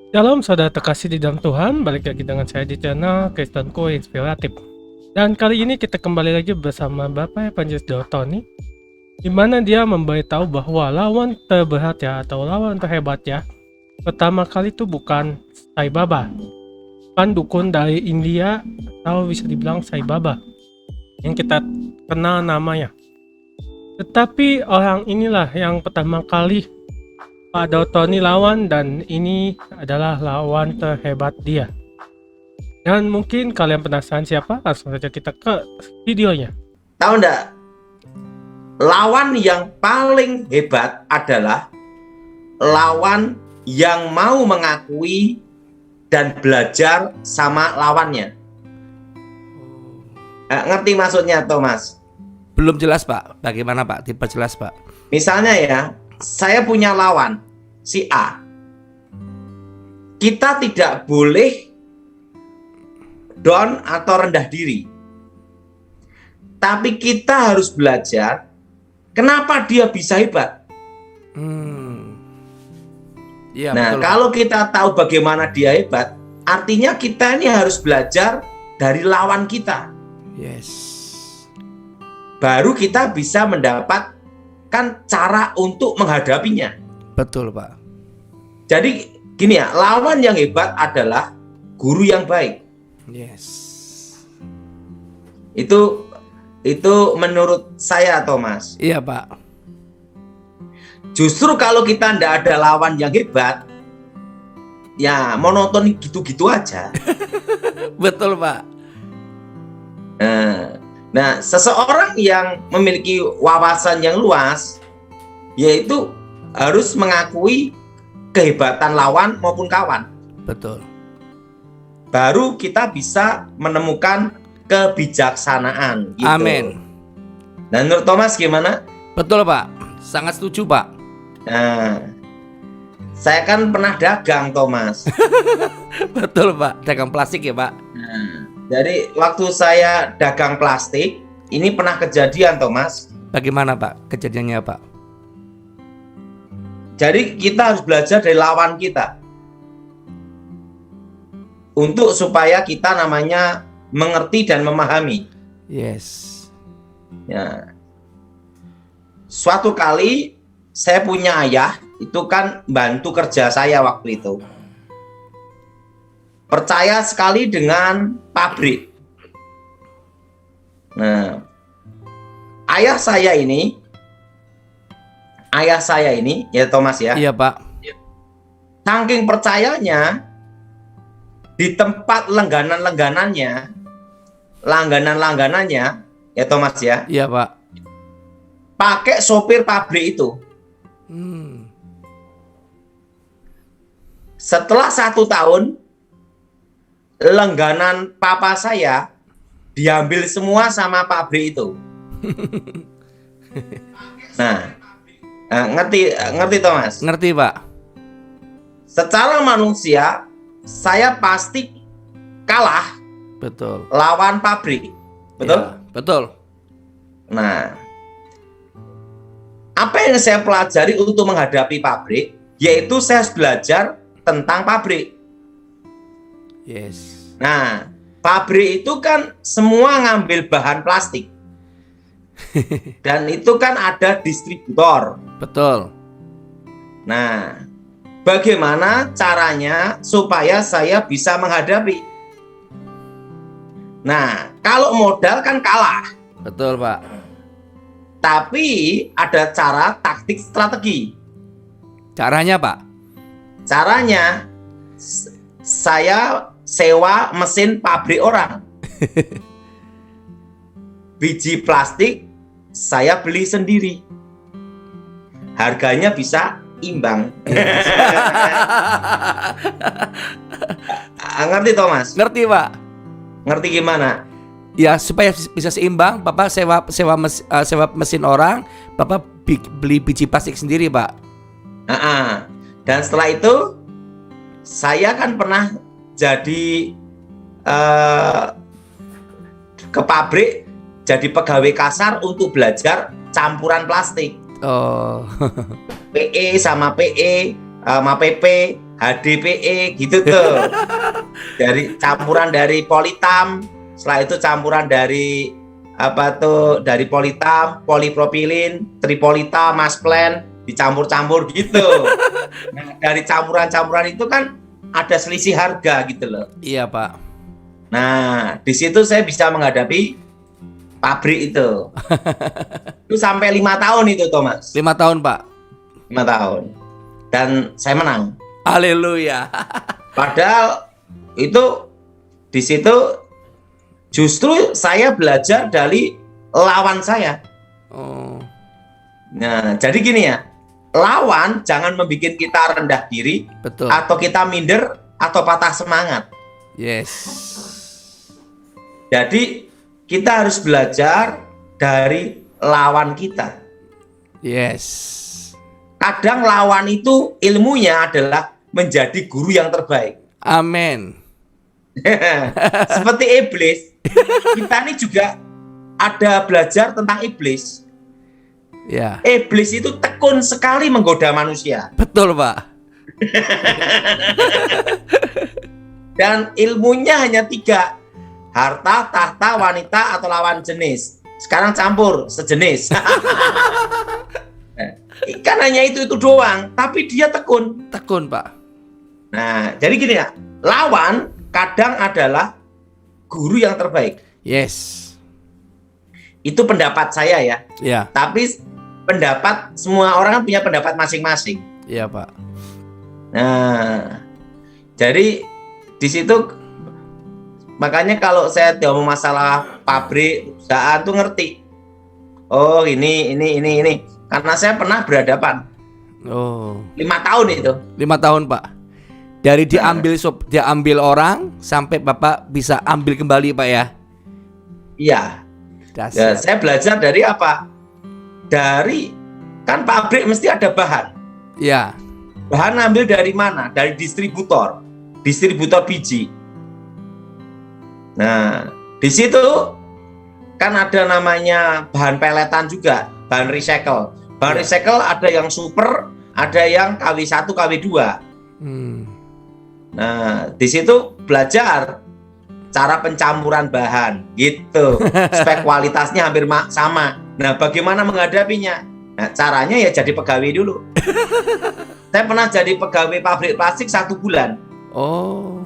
Shalom saudara terkasih di dalam Tuhan, balik lagi dengan saya di channel Kristenku Inspiratif. Dan kali ini kita kembali lagi bersama Bapak Evangelis Tony, di mana dia memberitahu bahwa lawan terberat ya, atau lawan terhebat ya, pertama kali itu bukan Sai Baba, kan dukun dari India, atau bisa dibilang Sai Baba, yang kita kenal namanya. Tetapi orang inilah yang pertama kali Pak Tony lawan, dan ini adalah lawan terhebat dia. Dan mungkin kalian penasaran siapa? Langsung saja kita ke videonya. Tahu enggak? Lawan yang paling hebat adalah lawan yang mau mengakui dan belajar sama lawannya. Ngerti maksudnya, Thomas? Belum jelas, Pak. Bagaimana, Pak? Diperjelas, Pak. Misalnya ya, saya punya lawan, si A. Kita tidak boleh down atau rendah diri. Tapi kita harus belajar kenapa dia bisa hebat. Ya, Nah, betul, kalau Pak. kita tahu bagaimana dia hebat, artinya kita ini harus belajar dari lawan kita. Yes. Baru kita bisa mendapatkan cara untuk menghadapinya. Betul, Pak. Jadi gini ya, lawan yang hebat adalah guru yang baik. Yes. Itu menurut saya, Thomas. Iya, Pak. Justru kalau kita tidak ada lawan yang hebat, ya monoton gitu-gitu aja. Betul, Pak. Nah, seseorang yang memiliki wawasan yang luas, yaitu harus mengakui kehebatan lawan maupun kawan. Betul. Baru kita bisa menemukan kebijaksanaan. Gitu. Amin. Dan menurut Thomas gimana? Betul, Pak. Sangat setuju, Pak. Nah, saya kan pernah dagang, Thomas. Betul, Pak. Dagang plastik ya, Pak. Nah, jadi waktu saya dagang plastik, ini pernah kejadian, Thomas. Bagaimana, Pak? Kejadiannya, Pak? Jadi kita harus belajar dari lawan kita. Untuk supaya kita namanya mengerti dan memahami. Yes. Ya. Suatu kali saya punya ayah, itu kan bantu kerja saya waktu itu. Percaya sekali dengan pabrik. Nah, ayah saya ini, ya Thomas ya. Iya, Pak. Saking percayanya, di tempat langganan-langganannya, ya Thomas ya, Iya, Pak. pakai sopir pabrik itu. Setelah 1 tahun, langganan papa saya diambil semua sama pabrik itu. Nah, ngerti Thomas? Ngerti, Pak. Secara manusia, saya pasti kalah Betul. lawan pabrik. Betul? Ya, betul. Nah, apa yang saya pelajari untuk menghadapi pabrik, yaitu saya harus belajar tentang pabrik. Yes. Nah, pabrik itu kan semua ngambil bahan plastik. Dan itu kan ada distributor. Betul. Nah, bagaimana caranya supaya saya bisa menghadapi? Nah, kalau modal kan kalah. Betul, Pak. Tapi ada cara taktik strategi. Caranya, Pak? Caranya, saya sewa mesin pabrik orang. Biji plastik saya beli sendiri. Harganya bisa imbang. Ngerti Thomas? Ngerti, Pak. Ngerti gimana? Ya, supaya bisa seimbang, Bapak sewa mesin orang, Bapak beli biji plastik sendiri, Pak. Dan setelah itu, saya kan pernah jadi ke pabrik, jadi pegawai kasar untuk belajar campuran plastik. Oh. PE sama PP HDPE gitu tuh. Dari campuran dari politam, setelah itu campuran dari dari politam, polipropilin, tripolita, masplen, dicampur-campur gitu. Nah, dari campuran-campuran itu kan ada selisih harga gitu loh. Iya, Pak. Nah, di situ saya bisa menghadapi pabrik itu. Itu sampai 5 tahun itu, Thomas. 5 tahun, Pak. 5 tahun. Dan saya menang. Haleluya. Padahal itu di situ justru saya belajar dari lawan saya. Oh. Nah, jadi gini ya. Lawan jangan membuat kita rendah diri, Betul. atau kita minder atau patah semangat. Yes. Jadi kita harus belajar dari lawan kita. Yes. Kadang lawan itu ilmunya adalah menjadi guru yang terbaik. Amin. Seperti iblis. Kita ini juga ada belajar tentang iblis. Ya. Iblis itu tekun sekali menggoda manusia. Betul, Pak. Dan ilmunya hanya 3. Harta, tahta, wanita, atau lawan jenis. Sekarang campur sejenis. Kan hanya itu doang, tapi dia tekun. Tekun, Pak. Nah, jadi gini ya, lawan kadang adalah guru yang terbaik. Yes. Itu pendapat saya ya. Ya. Tapi pendapat semua orang kan punya pendapat masing-masing. Iya, Pak. Nah, jadi di situ makanya kalau saya ngomong masalah pabrik, perusahaan tuh ngerti. Oh, ini. Karena saya pernah berhadapan. Oh. 5 tahun itu. 5 tahun, Pak. Dari diambil orang sampai Bapak bisa ambil kembali, Pak ya. Iya. Ya, Dahsyat. saya belajar dari apa? Dari kan pabrik mesti ada bahan. Ya. Bahan ambil dari mana? Dari distributor biji. Nah, di situ kan ada namanya bahan peletan juga, bahan recycle. Bahan Ya. recycle ada yang super, ada yang KW1, KW2. Nah, di situ belajar cara pencampuran bahan gitu. Spek kualitasnya hampir sama. Nah, bagaimana menghadapinya? Nah, caranya ya jadi pegawai dulu. Saya pernah jadi pegawai pabrik plastik 1 bulan. Oh.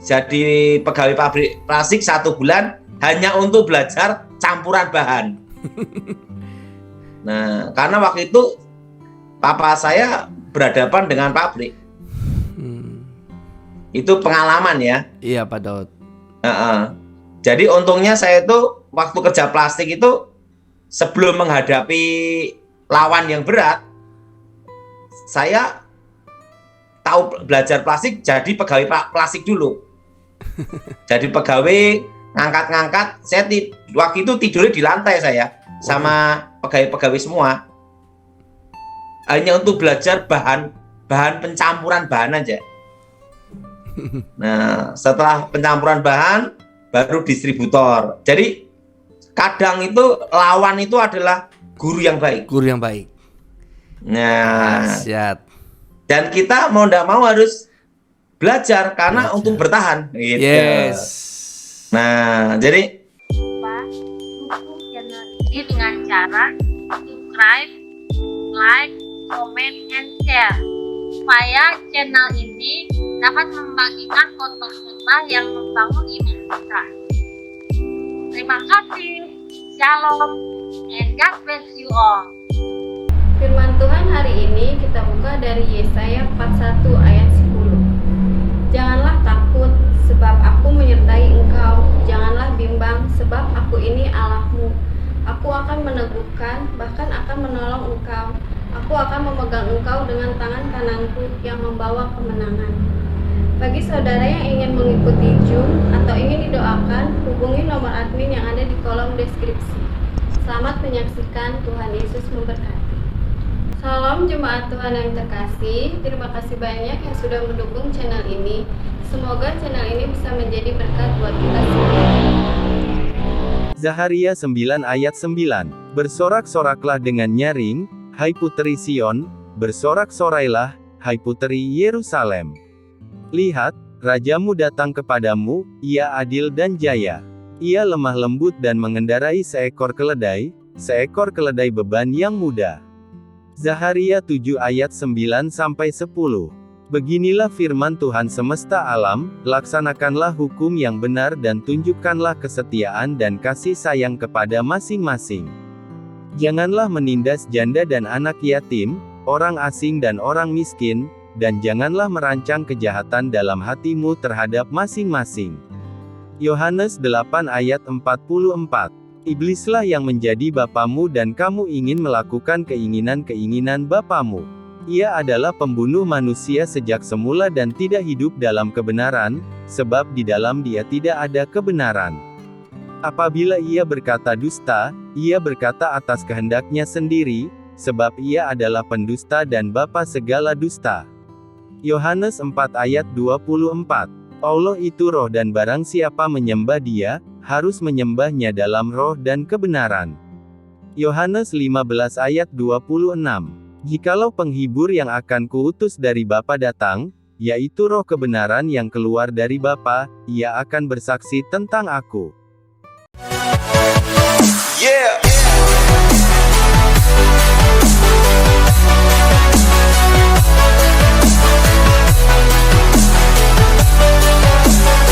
Jadi pegawai pabrik plastik 1 bulan hanya untuk belajar campuran bahan. Nah, karena waktu itu papa saya berhadapan dengan pabrik. Itu pengalaman ya. Iya, Pak Daud. Jadi untungnya saya itu waktu kerja plastik itu sebelum menghadapi lawan yang berat, saya tahu belajar plastik jadi pegawai plastik dulu. Jadi pegawai ngangkat-ngangkat, saya waktu itu tidurnya di lantai saya sama pegawai-pegawai semua. Hanya untuk belajar bahan pencampuran bahan aja. Nah, setelah pencampuran bahan baru distributor. Jadi kadang itu lawan itu adalah guru yang baik. Guru yang baik. Nah, Dahsyat. dan kita mau tidak mau harus belajar karena untuk bertahan. Gitu. Yes. Nah, jadi dukung channel ini dengan cara subscribe, like, comment, and share supaya channel ini dapat membagikan khotbah yang membangun iman kita. Terima kasih. Shalom and God bless you all. Firman Tuhan hari ini kita buka dari Yesaya 41 ayat 10. Janganlah takut sebab aku menyertai engkau, janganlah bimbang sebab aku ini Allahmu. Aku akan meneguhkan, bahkan akan menolong engkau. Aku akan memegang engkau dengan tangan kananku yang membawa kemenangan. Bagi saudara yang ingin mengikuti Zoom atau ingin didoakan, hubungi nomor admin yang ada di kolom deskripsi. Selamat menyaksikan, Tuhan Yesus memberkati. Salam jemaat Tuhan yang terkasih. Terima kasih banyak yang sudah mendukung channel ini. Semoga channel ini bisa menjadi berkat buat kita semua. Zaharia 9 ayat 9. Bersorak-soraklah dengan nyaring, hai puteri Sion, bersorak-sorailah, hai puteri Yerusalem. Lihat, rajamu datang kepadamu, ia adil dan jaya. Ia lemah lembut dan mengendarai seekor keledai beban yang mudah. Zaharia 7 ayat 9-10. Beginilah firman Tuhan semesta alam, laksanakanlah hukum yang benar dan tunjukkanlah kesetiaan dan kasih sayang kepada masing-masing. Janganlah menindas janda dan anak yatim, orang asing dan orang miskin, dan janganlah merancang kejahatan dalam hatimu terhadap masing-masing. Yohanes 8 ayat 44. Iblislah yang menjadi bapamu dan kamu ingin melakukan keinginan-keinginan bapamu. Ia adalah pembunuh manusia sejak semula dan tidak hidup dalam kebenaran, sebab di dalam dia tidak ada kebenaran. Apabila ia berkata dusta, ia berkata atas kehendaknya sendiri, sebab ia adalah pendusta dan bapa segala dusta. Yohanes 4 ayat 24. Allah itu roh dan barang siapa menyembah dia, harus menyembahnya dalam roh dan kebenaran. Yohanes 15 ayat 26. Jikalau penghibur yang akan kuutus dari Bapa datang, yaitu roh kebenaran yang keluar dari Bapa, ia akan bersaksi tentang aku. Yeah!